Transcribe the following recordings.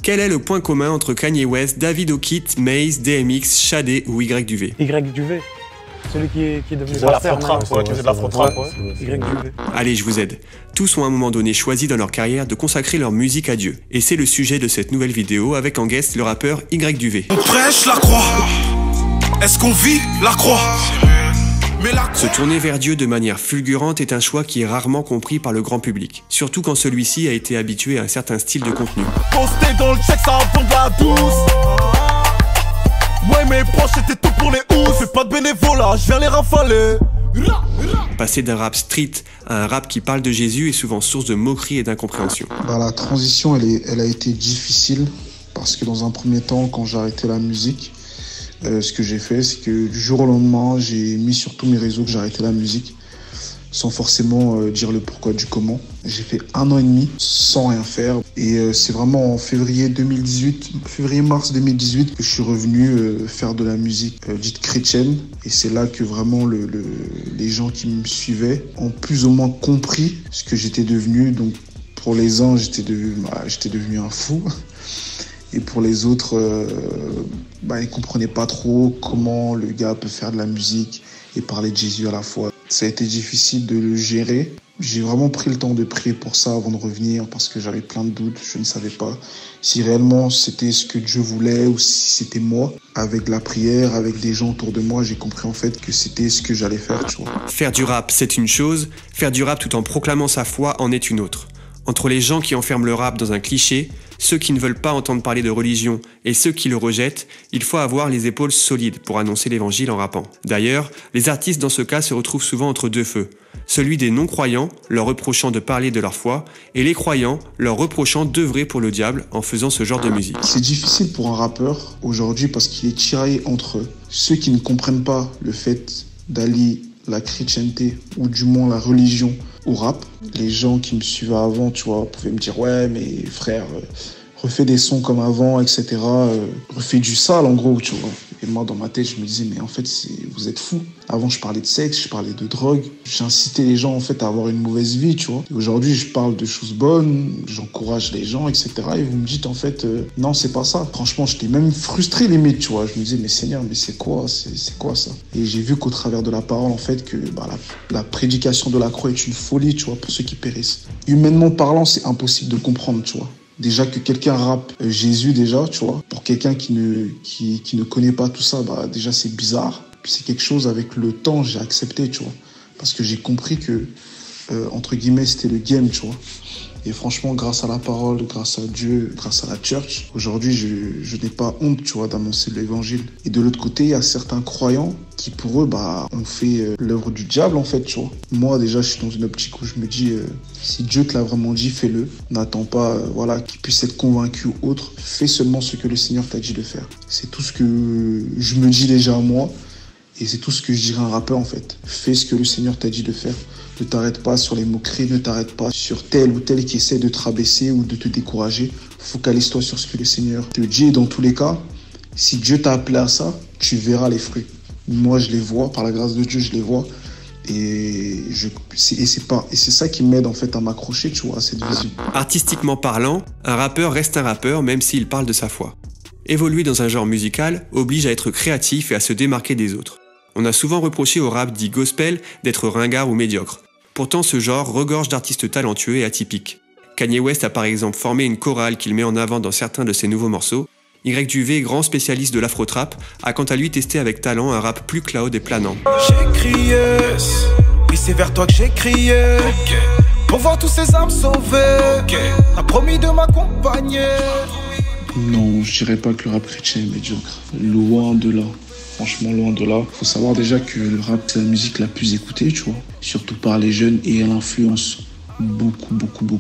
Quel est le point commun entre Kanye West, David O'Keefe, Maze, DMX, Shadé ou Y Duvé? Y Duvé. Celui qui est devenu pasteur maintenant. Qui faisait de l'afro-trap. Y Duvé. Allez, je vous aide. Tous ont à un moment donné choisi dans leur carrière de consacrer leur musique à Dieu. Et c'est le sujet de cette nouvelle vidéo avec en guest le rappeur Y Duvé. On prêche la croix. Est-ce qu'on vit la croix? Se tourner vers Dieu de manière fulgurante est un choix qui est rarement compris par le grand public, surtout quand celui-ci a été habitué à un certain style de contenu. Posté dans le check, ça apprend de la douce. Ouais, mes proches c'était tout pour les housses. Fais pas de bénévolat, je viens les rafaler. Passer d'un rap street à un rap qui parle de Jésus est souvent source de moquerie et d'incompréhension. La transition, elle a été difficile parce que dans un premier temps, quand j'ai arrêté la musique, ce que j'ai fait, c'est que du jour au lendemain, j'ai mis sur tous mes réseaux que j'arrêtais la musique, sans forcément dire le pourquoi du comment. J'ai fait 1 an et demi sans rien faire. Et c'est vraiment en février-mars 2018 que je suis revenu faire de la musique dite chrétienne. Et c'est là que vraiment les gens qui me suivaient ont plus ou moins compris ce que j'étais devenu. Donc pour les uns, j'étais devenu un fou. Et pour les autres, ils ne comprenaient pas trop comment le gars peut faire de la musique et parler de Jésus à la fois. Ça a été difficile de le gérer. J'ai vraiment pris le temps de prier pour ça avant de revenir parce que j'avais plein de doutes. Je ne savais pas si réellement c'était ce que Dieu voulait ou si c'était moi. Avec la prière, avec des gens autour de moi, j'ai compris en fait que c'était ce que j'allais faire. Tu vois. Faire du rap, c'est une chose. Faire du rap tout en proclamant sa foi en est une autre. Entre les gens qui enferment le rap dans un cliché, ceux qui ne veulent pas entendre parler de religion et ceux qui le rejettent, il faut avoir les épaules solides pour annoncer l'évangile en rappant. D'ailleurs, les artistes dans ce cas se retrouvent souvent entre deux feux. Celui des non-croyants, leur reprochant de parler de leur foi, et les croyants, leur reprochant d'œuvrer pour le diable en faisant ce genre de musique. C'est difficile pour un rappeur aujourd'hui parce qu'il est tiraillé entre ceux qui ne comprennent pas le fait d'allier la chrétienté ou du moins la religion au rap. Les gens qui me suivaient avant, tu vois, pouvaient me dire « Ouais, mais frère, refais des sons comme avant, etc. Refais du sale, en gros, tu vois. » Et moi, dans ma tête, je me disais « Mais en fait, vous êtes fous. Avant, je parlais de sexe, je parlais de drogue. J'incitais les gens, en fait, à avoir une mauvaise vie, tu vois. Et aujourd'hui, je parle de choses bonnes, j'encourage les gens, etc. Et vous me dites, en fait, non, c'est pas ça. Franchement, j'étais même frustré, limite, tu vois. Je me disais « Mais Seigneur, mais c'est quoi ça ?» Et j'ai vu qu'au travers de la parole, en fait, que la prédication de la croix est une folie, tu vois, pour ceux qui périssent. Humainement parlant, c'est impossible de comprendre, tu vois. Déjà que quelqu'un rappe Jésus, déjà, tu vois. Pour quelqu'un qui ne connaît pas tout ça, déjà, c'est bizarre. Puis c'est quelque chose, avec le temps, j'ai accepté, tu vois. Parce que j'ai compris que, entre guillemets, c'était le game, tu vois. Et franchement, grâce à la parole, grâce à Dieu, grâce à la church, aujourd'hui, je n'ai pas honte, tu vois, d'annoncer l'évangile. Et de l'autre côté, il y a certains croyants qui, pour eux, ont fait l'œuvre du diable, en fait, tu vois. Moi, déjà, je suis dans une optique où je me dis, si Dieu te l'a vraiment dit, fais-le. N'attends pas, qu'il puisse être convaincu ou autre. Fais seulement ce que le Seigneur t'a dit de faire. C'est tout ce que je me dis déjà à moi. Et c'est tout ce que je dirais à un rappeur, en fait. Fais ce que le Seigneur t'a dit de faire. Ne t'arrête pas sur les moqueries, ne t'arrête pas sur tel ou tel qui essaie de te rabaisser ou de te décourager. Focalise-toi sur ce que le Seigneur te dit. Et dans tous les cas, si Dieu t'a appelé à ça, tu verras les fruits. Moi, je les vois. Par la grâce de Dieu, je les vois. Et c'est ça qui m'aide en fait à m'accrocher, tu vois, à cette vision. Artistiquement parlant, un rappeur reste un rappeur même s'il parle de sa foi. Évoluer dans un genre musical oblige à être créatif et à se démarquer des autres. On a souvent reproché au rap dit gospel d'être ringard ou médiocre. Pourtant, ce genre regorge d'artistes talentueux et atypiques. Kanye West a par exemple formé une chorale qu'il met en avant dans certains de ses nouveaux morceaux. Y Duvé, grand spécialiste de l'afro-trap, a quant à lui testé avec talent un rap plus cloud et planant. J'ai crié, et c'est vers toi que j'ai crié, pour voir tous ces âmes sauvées, a promis de m'accompagner. Non, je dirais pas que le rap chrétien est médiocre. Loin de là. Franchement, loin de là. Faut savoir déjà que le rap, c'est la musique la plus écoutée, tu vois. Surtout par les jeunes, et elle influence beaucoup.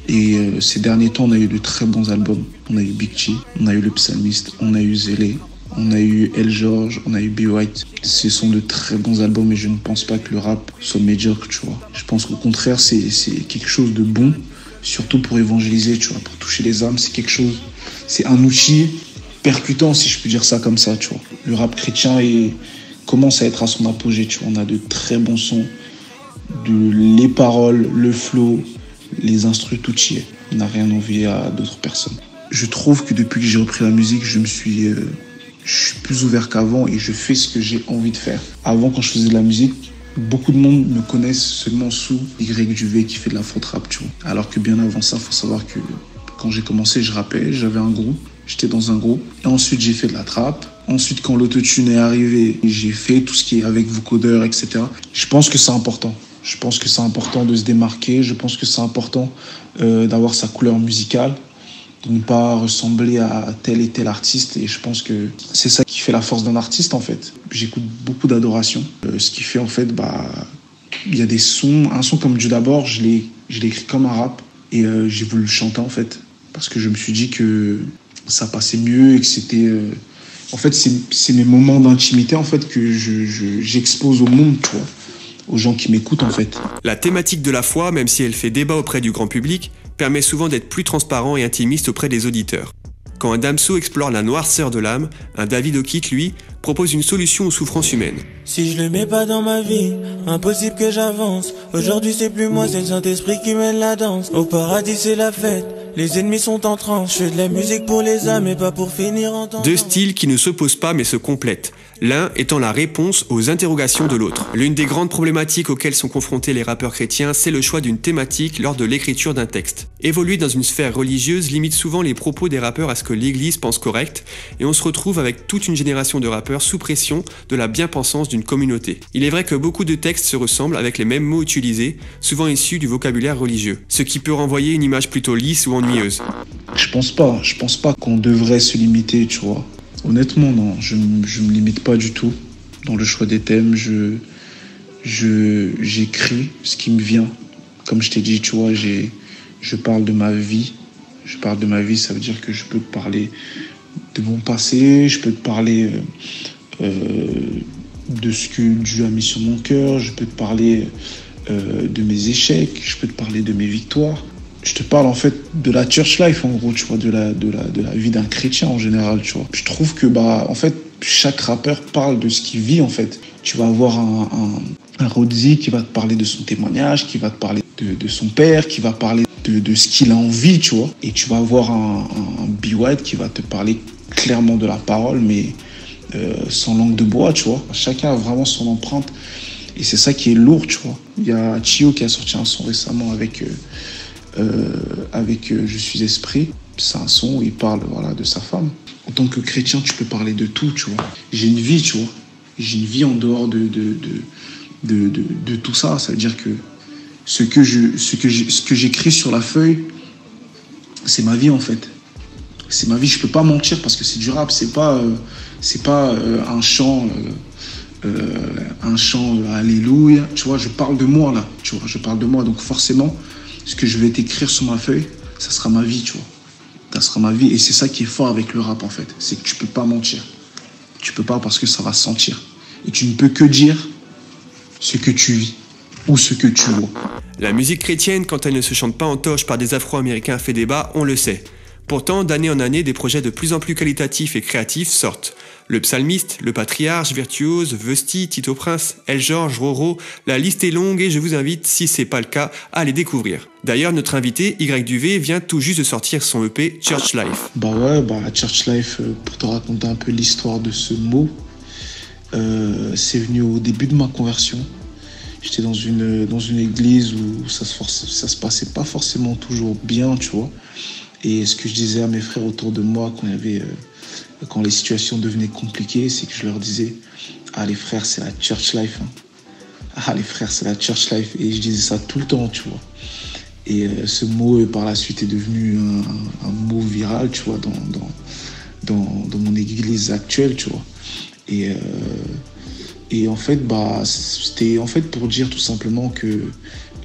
Et ces derniers temps, on a eu de très bons albums. On a eu Big Chi, on a eu Le Psalmiste, on a eu Zélé, on a eu El George, on a eu B. White. Ce sont de très bons albums et je ne pense pas que le rap soit médiocre, tu vois. Je pense qu'au contraire, c'est quelque chose de bon, surtout pour évangéliser, tu vois, pour toucher les âmes. C'est quelque chose, c'est un outil percutant, si je peux dire ça comme ça, tu vois. Le rap chrétien commence à être à son apogée, tu vois. On a de très bons sons, les paroles, le flow, les instrus, tout y est. On n'a rien envié à d'autres personnes. Je trouve que depuis que j'ai repris la musique, je suis plus ouvert qu'avant et je fais ce que j'ai envie de faire. Avant, quand je faisais de la musique, beaucoup de monde me connaissent seulement sous YQV qui fait de la front rap, tu vois. Alors que bien avant ça, il faut savoir que quand j'ai commencé, je rappais, j'avais un groupe, j'étais dans un groupe. Et ensuite, j'ai fait de la trap. Ensuite, quand l'autotune est arrivé, j'ai fait tout ce qui est avec vocodeur, etc. Je pense que c'est important. Je pense que c'est important de se démarquer. Je pense que c'est important d'avoir sa couleur musicale, de ne pas ressembler à tel et tel artiste. Et je pense que c'est ça qui fait la force d'un artiste, en fait. J'écoute beaucoup d'adoration. Ce qui fait, en fait, il y a des sons. Un son comme Dieu d'abord, je l'ai écrit comme un rap. Et j'ai voulu le chanter, en fait. Parce que je me suis dit que ça passait mieux et que c'était... En fait, c'est mes moments d'intimité, en fait, que j'expose au monde, tu vois, aux gens qui m'écoutent, en fait. La thématique de la foi, même si elle fait débat auprès du grand public, permet souvent d'être plus transparent et intimiste auprès des auditeurs. Quand un Damso explore la noirceur de l'âme, un David O'Keefe, lui, propose une solution aux souffrances humaines. Si je le mets pas dans ma vie, impossible que j'avance. Aujourd'hui c'est plus moi, c'est le Saint-Esprit qui mène la danse. Au paradis c'est la fête, les ennemis sont en transe. Je fais de la musique pour les âmes et pas pour finir en temps. Deux styles qui ne s'opposent pas mais se complètent. L'un étant la réponse aux interrogations de l'autre. L'une des grandes problématiques auxquelles sont confrontés les rappeurs chrétiens, c'est le choix d'une thématique lors de l'écriture d'un texte. Évoluer dans une sphère religieuse limite souvent les propos des rappeurs à ce que l'Église pense correct, et on se retrouve avec toute une génération de rappeurs sous pression de la bien-pensance d'une communauté. Il est vrai que beaucoup de textes se ressemblent avec les mêmes mots utilisés, souvent issus du vocabulaire religieux, ce qui peut renvoyer une image plutôt lisse ou ennuyeuse. Je pense pas qu'on devrait se limiter, tu vois. Honnêtement, non, je me limite pas du tout dans le choix des thèmes. J'écris ce qui me vient. Comme je t'ai dit, tu vois, je parle de ma vie. Je parle de ma vie, ça veut dire que je peux te parler de mon passé, je peux te parler de ce que Dieu a mis sur mon cœur, je peux te parler de mes échecs, je peux te parler de mes victoires. Je te parle en fait de la church life, en gros, tu vois, de la vie d'un chrétien en général, tu vois. Je trouve que en fait, chaque rappeur parle de ce qu'il vit, en fait. Tu vas avoir un Rodzi qui va te parler de son témoignage, qui va te parler de son père, qui va parler de ce qu'il a envie, tu vois. Et tu vas avoir un B. White qui va te parler clairement de la parole, mais sans langue de bois, tu vois. Chacun a vraiment son empreinte. Et c'est ça qui est lourd, tu vois. Il y a Chio qui a sorti un son récemment avec Je suis esprit. C'est un son où il parle, voilà, de sa femme. En tant que chrétien, tu peux parler de tout, tu vois. J'ai une vie, tu vois. J'ai une vie en dehors de tout ça. Ça veut dire que ce que j'écris sur la feuille, c'est ma vie, en fait. C'est ma vie. Je peux pas mentir parce que c'est du rap. C'est pas un chant alléluia. Tu vois, je parle de moi, là. Tu vois, je parle de moi. Donc forcément, ce que je vais t'écrire sur ma feuille, ça sera ma vie, tu vois. Ça sera ma vie. Et c'est ça qui est fort avec le rap, en fait. C'est que tu peux pas mentir. Tu peux pas parce que ça va se sentir. Et tu ne peux que dire ce que tu vis ou ce que tu vois. La musique chrétienne, quand elle ne se chante pas en toche par des Afro-Américains, fait débat, on le sait. Pourtant, d'année en année, des projets de plus en plus qualitatifs et créatifs sortent. Le Psalmiste, Le Patriarche, Virtuose, Vesti, Tito Prince, El George, Roro, la liste est longue et je vous invite, si c'est pas le cas, à les découvrir. D'ailleurs, notre invité, YQV, vient tout juste de sortir son EP Church Life. Church Life, pour te raconter un peu l'histoire de ce mot, c'est venu au début de ma conversion. J'étais dans une église où ça se passait pas forcément toujours bien, tu vois. Et ce que je disais à mes frères autour de moi quand les situations devenaient compliquées, c'est que je leur disais « Ah les frères, c'est la church life. Hein. Ah les frères, c'est la church life. » Et je disais ça tout le temps, tu vois. Et ce mot, par la suite, est devenu un mot viral, tu vois, dans mon église actuelle, tu vois. Et en fait, c'était en fait pour dire tout simplement que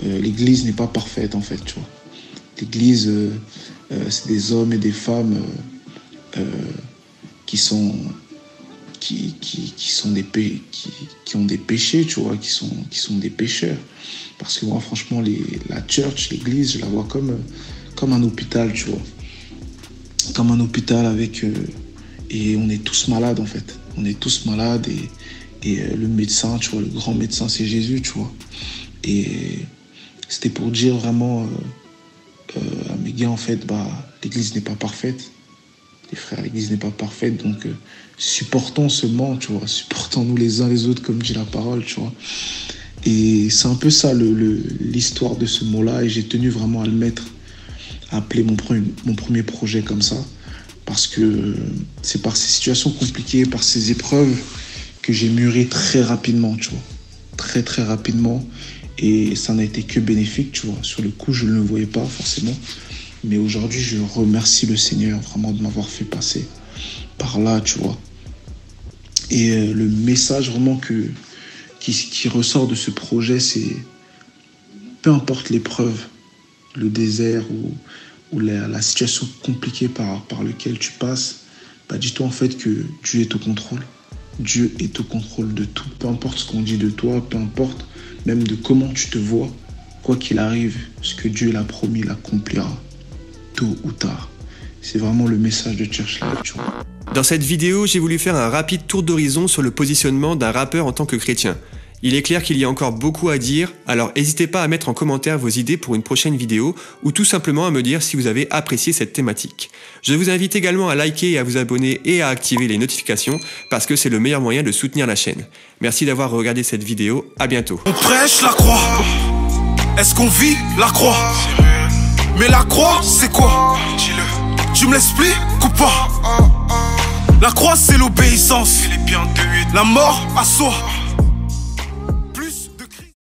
l'église n'est pas parfaite, en fait, tu vois. L'église, c'est des hommes et des femmes qui ont des péchés, tu vois, qui sont des pécheurs. Parce que moi, franchement, la church, l'église, je la vois comme un hôpital, tu vois. Comme un hôpital et on est tous malades, en fait. On est tous malades et le médecin, tu vois, le grand médecin, c'est Jésus, tu vois. Et c'était pour dire vraiment à mes gars, en fait, l'église n'est pas parfaite. Les frères, l'église n'est pas parfaite, donc supportons seulement, tu vois, supportons-nous les uns les autres, comme dit la parole, tu vois. Et c'est un peu ça l'histoire de ce mot-là, et j'ai tenu vraiment à le mettre, à appeler mon premier projet comme ça, parce que c'est par ces situations compliquées, par ces épreuves, que j'ai mûri très rapidement, tu vois. Très, très rapidement. Et ça n'a été que bénéfique, tu vois. Sur le coup, je ne le voyais pas forcément. Mais aujourd'hui, je remercie le Seigneur vraiment de m'avoir fait passer par là, tu vois. Et le message vraiment qui ressort de ce projet, c'est peu importe l'épreuve, le désert ou la situation compliquée par laquelle tu passes, bah dis-toi en fait que Dieu est au contrôle. Dieu est au contrôle de tout. Peu importe ce qu'on dit de toi, peu importe même de comment tu te vois, quoi qu'il arrive, ce que Dieu l'a promis, il l'accomplira, tôt ou tard. C'est vraiment le message de Church Life, tu vois. Dans cette vidéo, j'ai voulu faire un rapide tour d'horizon sur le positionnement d'un rappeur en tant que chrétien. Il est clair qu'il y a encore beaucoup à dire, alors n'hésitez pas à mettre en commentaire vos idées pour une prochaine vidéo ou tout simplement à me dire si vous avez apprécié cette thématique. Je vous invite également à liker et à vous abonner et à activer les notifications parce que c'est le meilleur moyen de soutenir la chaîne. Merci d'avoir regardé cette vidéo, à bientôt. On prêche la croix, est-ce qu'on vit la croix? Mais la croix c'est quoi? Tu me l'expliques ou pas? La croix c'est l'obéissance, la mort à soi.